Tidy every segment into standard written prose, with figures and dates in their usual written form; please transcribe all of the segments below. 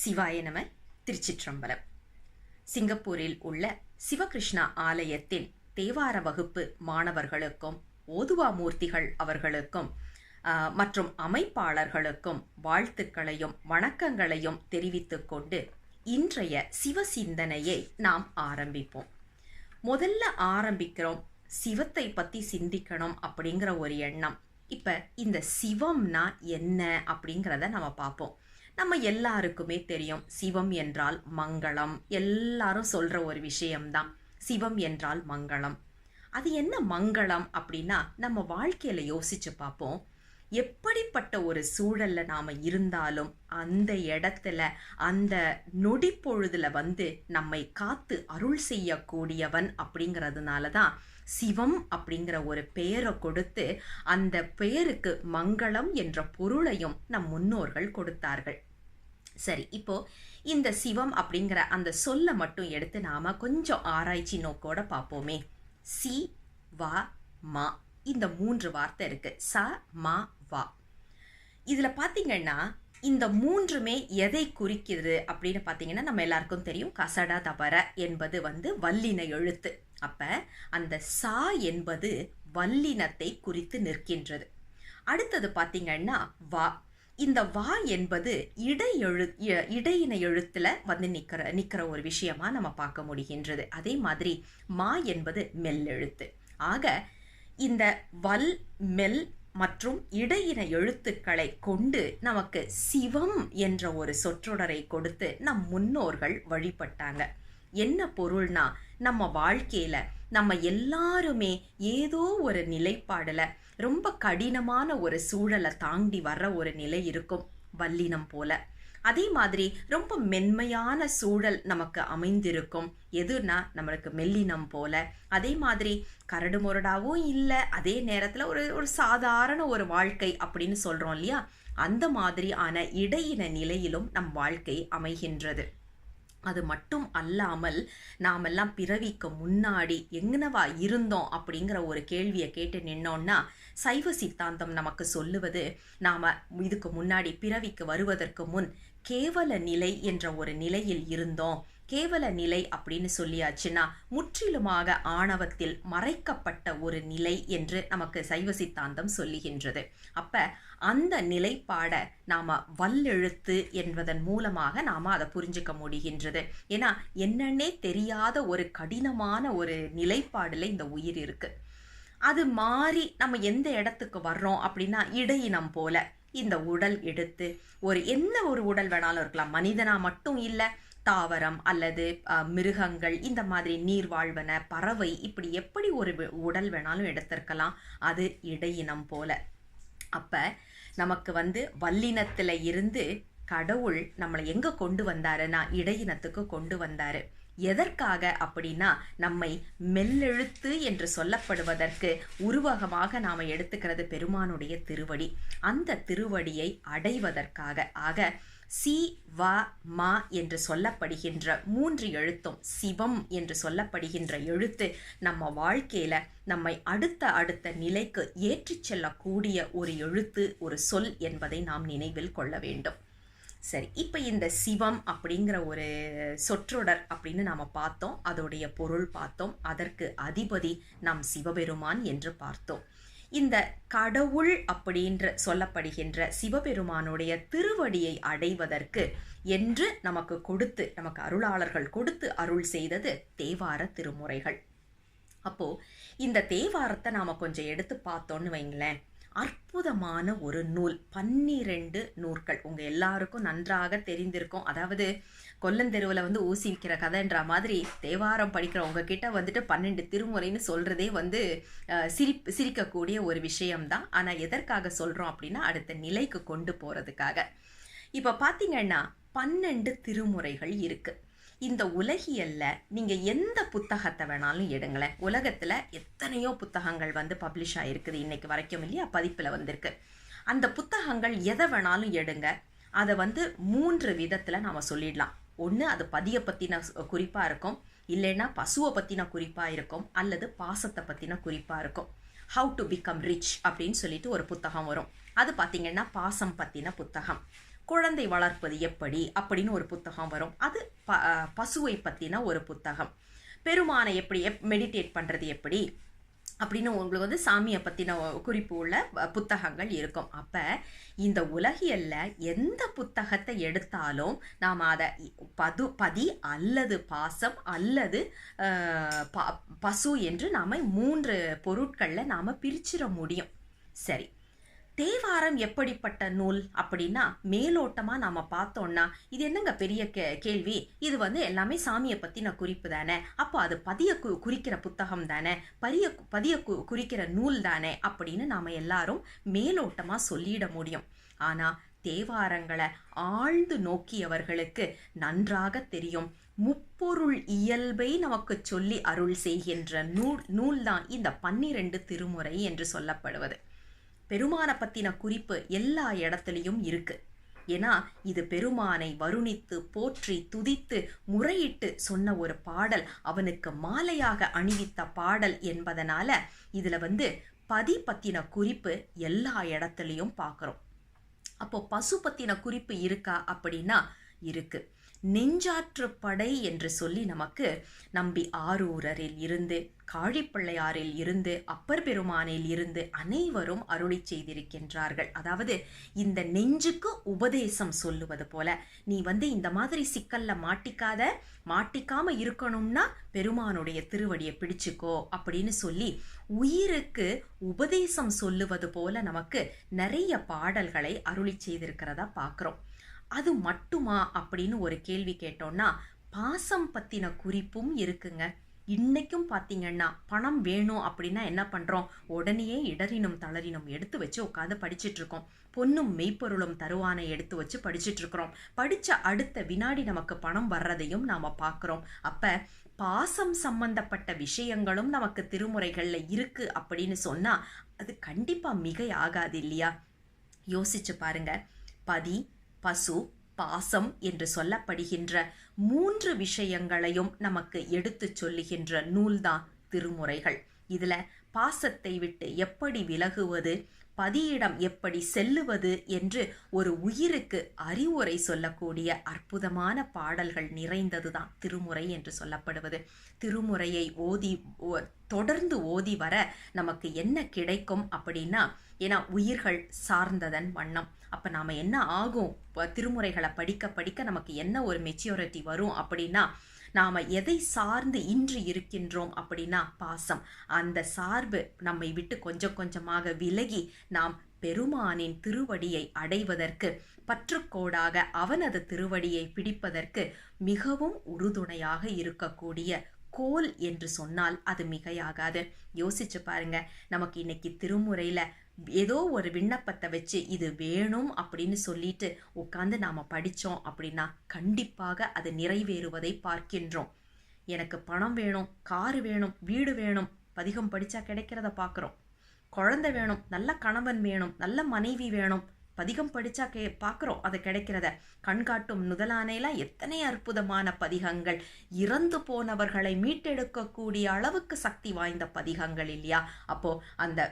சிவாய நம. திருச்சிற்றம்பலம். சிங்கப்பூரில் உள்ள சிவகிருஷ்ணா ஆலயத்தின் தேவார வகுப்பு மாணவர்களுக்கும் ஓதுவா மூர்த்திகள் அவர்களுக்கும் மற்றும் அமைப்பாளர்களுக்கும் வாழ்த்துக்களையும் வணக்கங்களையும் தெரிவித்துக் கொண்டு இன்றைய சிவ சிந்தனையை நாம் ஆரம்பிப்போம். முதல்ல ஆரம்பிக்கிறோம் சிவத்தை பற்றி சிந்திக்கணும் அப்படிங்கிற ஒரு எண்ணம். இப்போ இந்த சிவம்னா என்ன அப்படிங்கிறத நம்ம பார்ப்போம். நம்ம எல்லாருக்குமே தெரியும், சிவம் என்றால் மங்களம். எல்லாரும் சொல்கிற ஒரு விஷயம்தான் சிவம் என்றால் மங்களம். அது என்ன மங்களம் அப்படின்னா, நம்ம வாழ்க்கையில் யோசிச்சு பார்ப்போம். எப்படிப்பட்ட ஒரு சூழலில் நாம் இருந்தாலும் அந்த இடத்துல அந்த நொடி பொழுதுல நம்மை காத்து அருள் செய்யக்கூடியவன் அப்படிங்கிறதுனால தான் சிவம் அப்படிங்கிற ஒரு பெயரை கொடுத்து அந்த பெயருக்கு மங்களம் என்ற பொருளையும் நம் முன்னோர்கள் கொடுத்தார்கள். சரி, இப்போ இந்த சிவம் அப்படிங்கிற அந்த சொல்ல மட்டும் எடுத்து நாம கொஞ்சம் ஆராய்ச்சி நோக்கோட பார்ப்போமே. சி வா மா, இந்த 3 வார்த்தை இருக்கு. ச மா வா. இதுல பாத்தீங்கன்னா இந்த 3மே எதை குறிக்கிறது அப்படின்னு பாத்தீங்கன்னா, நம்ம எல்லாருக்கும் தெரியும் கசட தபர என்பது வல்லின எழுத்து. அப்ப அந்த சா என்பது வல்லினத்தை குறித்து நிற்கின்றது. அடுத்தது பாத்தீங்கன்னா வா. இந்த வா என்பது இடையின எழுத்துல நிக்கிற ஒரு விஷயமா நம்ம பார்க்க முடிகின்றது. அதே மாதிரி மா என்பது மெல்லெழுத்து. ஆக இந்த வல் மெல் மற்றும் இடையின எழுத்துக்களை கொண்டு நமக்கு சிவம் என்ற ஒரு சொற்றொடரை கொடுத்து நம் முன்னோர்கள் வழிபட்டாங்க. என்ன பொருள்னா, நம்ம வாழ்க்கையில நம்ம எல்லாருமே ஏதோ ஒரு நிலைப்பாடுல ரொம்ப கடினமான ஒரு சூழலை தாண்டி வர்ற ஒரு நிலை இருக்கும், வல்லினம் போல. அதே மாதிரி ரொம்ப மென்மையான சூழல் நமக்கு அமைந்திருக்கும், எதுனா நம்மளுக்கு மெல்லினம் போல. அதே மாதிரி கரடு முரடாவும் இல்லை, அதே நேரத்தில் ஒரு சாதாரண ஒரு வாழ்க்கை அப்படின்னு சொல்கிறோம் இல்லையா, அந்த மாதிரியான இடையின நிலையிலும் நம் வாழ்க்கை அமைகின்றது. அது மட்டும் அல்லாமல் நாமெல்லாம் பிறவிக்கு முன்னாடி எங்கனவா இருந்தோம் அப்படிங்கிற ஒரு கேள்வியை கேட்டு நின்னோன்னா, சைவ சித்தாந்தம் நமக்கு சொல்லுவது, நாம இதுக்கு முன்னாடி பிறவிக்கு வருவதற்கு முன் கேவல நிலை என்ற ஒரு நிலையில் இருந்தோம். கேவல நிலை அப்படின்னு சொல்லியாச்சுன்னா முற்றிலுமாக ஆணவத்தில் மறைக்கப்பட்ட ஒரு நிலை என்று நமக்கு சைவ சித்தாந்தம் சொல்லுகின்றது. அப்ப அந்த நிலைப்பாட நாம வல்லெழுத்து என்பதன் மூலமாக நாம அதை புரிஞ்சுக்க முடிகின்றது. ஏன்னா என்னன்னே தெரியாத ஒரு கடினமான ஒரு நிலைப்பாடுல இந்த உயிர் இருக்கு. அது மாறி நம்ம எந்த இடத்துக்கு வர்றோம் அப்படின்னா, இடையினம் போல இந்த உடல் எடுத்து என்ன ஒரு உடல் வேணாலும் இருக்கலாம். மனிதனா மட்டும் இல்லை, தாவரம் அல்லது மிருகங்கள், இந்த மாதிரி நீர் வாழ்வன, பறவை, இப்படி எப்படி ஒரு உடல் வேணாலும் எடுத்திருக்கலாம். அது இடையினம் போல. அப்ப நமக்கு வல்லினத்துல இருந்து கடவுள் நம்மளை எங்க கொண்டு வந்தாருன்னா இடையினத்துக்கு கொண்டு வந்தாரு. எதற்காக அப்படின்னா, நம்மை மெல்லெழுத்து என்று சொல்லப்படுவதற்கு உருவகமாக நாம எடுத்துக்கிறது பெருமானுடைய திருவடி. அந்த திருவடியை அடைவதற்காக. ஆக சி வா மா என்று சொல்லப்படுகின்ற 3 எழுத்தும், சிவம் என்று சொல்லப்படுகின்ற எழுத்து நம்ம வாழ்க்கையில நம்மை அடுத்த நிலைக்கு ஏற்றிச் செல்லக்கூடிய ஒரு எழுத்து, ஒரு சொல் என்பதை நாம் நினைவில் கொள்ள வேண்டும். சரி, இப்போ இந்த சிவம் அப்படிங்கிற ஒரு சொற்றொடர் அப்படின்னு நாம் பார்த்தோம். அதோடைய பொருள் பார்த்தோம். அதற்கு அதிபதி நம் சிவபெருமான் என்று பார்த்தோம். இந்த கடவுள் அப்படின்ற சொல்லப்படுகின்ற சிவபெருமானுடைய திருவடியை அடைவதற்கு என்று நமக்கு அருளாளர்கள் கொடுத்து அருள் செய்தது தேவார திருமுறைகள். அப்போ இந்த தேவாரத்தை நாம கொஞ்சம் எடுத்து பார்த்தோன்னு வைங்களேன், அற்புதமான ஒரு நூல். 12 நூல்கள் உங்க எல்லாருக்கும் நன்றாக தெரிந்திருக்கும். அதாவது கொல்லந்தெருவில் ஊசி விற்கிற கதைன்ற மாதிரி தேவாரம் படிக்கிற உங்ககிட்ட 12 திருமுறைன்னு சொல்றதே சிரிக்கக்கூடிய ஒரு விஷயம்தான். ஆனால் எதற்காக சொல்றோம் அப்படின்னா, அடுத்த நிலைக்கு கொண்டு போறதுக்காக. இப்போ பார்த்தீங்கன்னா 12 திருமுறைகள் இருக்கு. இந்த உலகியல்ல நீங்க எந்த புத்தகத்தை வேணாலும் எடுங்களேன். உலகத்துல எத்தனையோ புத்தகங்கள் பப்ளிஷ் ஆயிருக்குது இன்னைக்கு வரைக்கும் இல்லையா, பதிப்புல வந்திருக்கு. அந்த புத்தகங்கள் எதை வேணாலும் எடுங்க, அதை 3 விதத்துல நாம சொல்லிடலாம். ஒன்று, அது பதிய பத்தின குறிப்பா இருக்கும், இல்லைன்னா பசுவை பத்தின குறிப்பா இருக்கும், அல்லது பாசத்தை பத்தின குறிப்பா இருக்கும். ஹவு டு பிகம் ரிச் அப்படின்னு சொல்லிட்டு ஒரு புத்தகம் வரும். அது பார்த்தீங்கன்னா பாசம் பத்தின புத்தகம். குழந்தை வளர்ப்பது எப்படி அப்படின்னு ஒரு புத்தகம் வரும். அது பசுவை பற்றின ஒரு புத்தகம். பெருமானை எப்படி மெடிடேட் பண்ணுறது எப்படி அப்படின்னு உங்களுக்கு வந்து சாமியை பற்றின குறிப்பு உள்ள புத்தகங்கள் இருக்கும். அப்போ இந்த உலகியல்ல எந்த புத்தகத்தை எடுத்தாலும் நாம் அதை பதி அல்லது பாசம் அல்லது பசு என்று நாம் 3 பொருட்களில் நாம் பிரிச்சிட முடியும். சரி, தேவாரம் எப்படிப்பட்ட நூல் அப்படின்னா மேலோட்டமாக நாம் பார்த்தோன்னா இது என்னங்க பெரிய கேள்வி, இது வந்து எல்லாமே சாமியை பற்றின குறிப்பு தானே, அப்போ அது குறிக்கிற புத்தகம் தானே, பதிய குறிக்கிற நூல் தானே அப்படின்னு நாம் எல்லாரும் மேலோட்டமாக சொல்லிட முடியும். ஆனால் தேவாரங்களை ஆழ்ந்து நோக்கியவர்களுக்கு நன்றாக தெரியும், முப்பொருள் இயல்பை நமக்கு சொல்லி அருள் செய்கின்ற நூல்தான் இந்த 12 திருமுறை என்று சொல்லப்படுவது. பெருமானை பற்றின குறிப்பு எல்லா இடத்துலையும் இருக்கு. ஏன்னா இது பெருமானை வருணித்து போற்றி துதித்து முறையிட்டு சொன்ன ஒரு பாடல், அவனுக்கு மாலையாக அணிவித்த பாடல் என்பதனால இதுல வந்து பதி பத்தின குறிப்பு எல்லா இடத்துலையும் பார்க்குறோம். அப்போ பசு பத்தின குறிப்பு இருக்கா அப்படின்னா இருக்கு. நெஞ்சாற்று படை என்று சொல்லி நமக்கு நம்பி ஆரூரரில் இருந்து, காழிப்பிள்ளையாரில் இருந்து, அப்பர் பெருமானில் இருந்து அனைவரும் அருளி செய்திருக்கின்றார்கள். அதாவது இந்த நெஞ்சுக்கு உபதேசம் சொல்லுவது போல, நீ வந்து இந்த மாதிரி சிக்கல்ல மாட்டிக்காம இருக்கணும்னா பெருமானுடைய திருவடியை பிடிச்சுக்கோ அப்படின்னு சொல்லி உயிருக்கு உபதேசம் சொல்லுவது போல நமக்கு நிறைய பாடல்களை அருளி செய்திருக்கிறதா பார்க்குறோம். அது மட்டுமா அப்படின்னு ஒரு கேள்வி கேட்டோம்னா பாசம் பத்தின குறிப்பும் இருக்குங்க. இன்னைக்கும் பார்த்தீங்கன்னா பணம் வேணும் அப்படின்னா என்ன பண்ணுறோம், உடனே இடறினும் தளரினும் எடுத்து வச்சு உட்காந்து படிச்சுட்டு இருக்கோம். பொன்னும் மெய்ப்பொருளும் தருவானை எடுத்து வச்சு படிச்சுட்டு இருக்கிறோம். படித்த அடுத்த வினாடி நமக்கு பணம் வர்றதையும் நாம் பார்க்குறோம். அப்போ பாசம் சம்பந்தப்பட்ட விஷயங்களும் நமக்கு திருமுறைகளில் இருக்கு அப்படின்னு சொன்னால் அது கண்டிப்பாக மிகை ஆகாது இல்லையா? யோசிச்சு பாருங்க. பதி, பசு, பாசம் என்று சொல்லப்படுகின்ற 3 விஷயங்களையும் நமக்கு எடுத்து சொல்லுகின்ற நூல்தான் திருமுறைகள். இதுல பாசத்தை விட்டு எப்படி விலகுவது, பதியிடம் எப்படி செல்லுவது என்று ஒரு உயிருக்கு அறிவுரை சொல்லக்கூடிய அற்புதமான பாடல்கள் நிறைந்ததுதான் திருமுறை என்று சொல்லப்படுவது. திருமுறையை தொடர்ந்து ஓதி வர நமக்கு என்ன கிடைக்கும் அப்படின்னா, ஏன்னா உயிர்கள் சார்ந்ததன் வண்ணம். அப்போ நாம் என்ன ஆகும், திருமுறைகளை படிக்க படிக்க நமக்கு என்ன ஒரு மெச்சூரிட்டி வரும் அப்படின்னா, நாம் எதை சார்ந்து இன்று இருக்கின்றோம் அப்படின்னா பாசம். அந்த சார்பு நம்மை விட்டு கொஞ்சம் கொஞ்சமாக விலகி நாம் பெருமானின் திருவடியை அடைவதற்கு, பற்றுக்கோடாக அவனது திருவடியை பிடிப்பதற்கு மிகவும் உறுதுணையாக இருக்கக்கூடிய கோல் என்று சொன்னால் அது மிகையாகாது. யோசிச்சு பாருங்க, நமக்கு இன்னைக்கு திருமுறையில ஏதோ ஒரு விண்ணப்பத்தை வச்சு இது வேணும் அப்படின்னு சொல்லிட்டு உட்காந்து நாம் படித்தோம் அப்படின்னா கண்டிப்பாக அது நிறைவேறுவதை பார்க்கின்றோம். எனக்கு பணம் வேணும், காரு வேணும், வீடு வேணும், பதிகம் படித்தா கிடைக்கிறத பார்க்குறோம். குழந்தை வேணும், நல்ல கணவன் வேணும், நல்ல மனைவி வேணும், பதிகம் படித்தா பார்க்குறோம் அது கிடைக்கிறத. கண்காட்டும் நுதலானைலாம் எத்தனை அற்புதமான பதிகங்கள், இறந்து போனவர்களை மீட்டெடுக்கக்கூடிய அளவுக்கு சக்தி வாய்ந்த பதிகங்கள் இல்லையா? அப்போது அந்த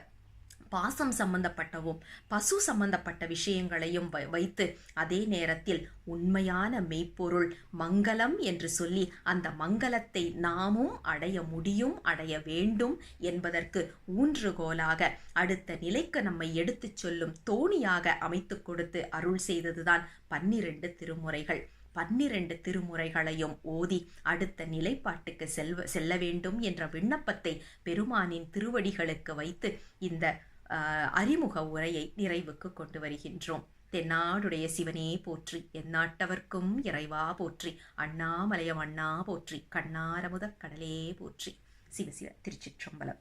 பாசம் சம்பந்தப்பட்டவும் பசு சம்பந்தப்பட்ட விஷயங்களையும் வைத்து அதே நேரத்தில் உண்மையான மெய்ப்பொருள் மங்களம் என்று சொல்லி அந்த மங்களத்தை நாமும் அடைய முடியும், அடைய வேண்டும் என்பதற்கு ஊன்றுகோலாக அடுத்த நிலைக்கு நம்மை எடுத்து சொல்லும் தோணியாக அமைத்து கொடுத்து அருள் செய்ததுதான் 12 திருமுறைகள். 12 திருமுறைகளையும் ஓதி அடுத்த நிலைப்பாட்டுக்கு செல்ல வேண்டும் என்ற விண்ணப்பத்தை பெருமானின் திருவடிகளுக்கு வைத்து இந்த அறிமுக உரையை நிறைவுக்கு கொண்டு வருகின்றோம். தென்னாடுடைய சிவனே போற்றி, எந்நாட்டவர்க்கும் இறைவா போற்றி, அண்ணாமலையம் அண்ணா போற்றி, கண்ணாரமுத கடலே போற்றி. சிவசிவ திருச்சிற்றம்பலம்.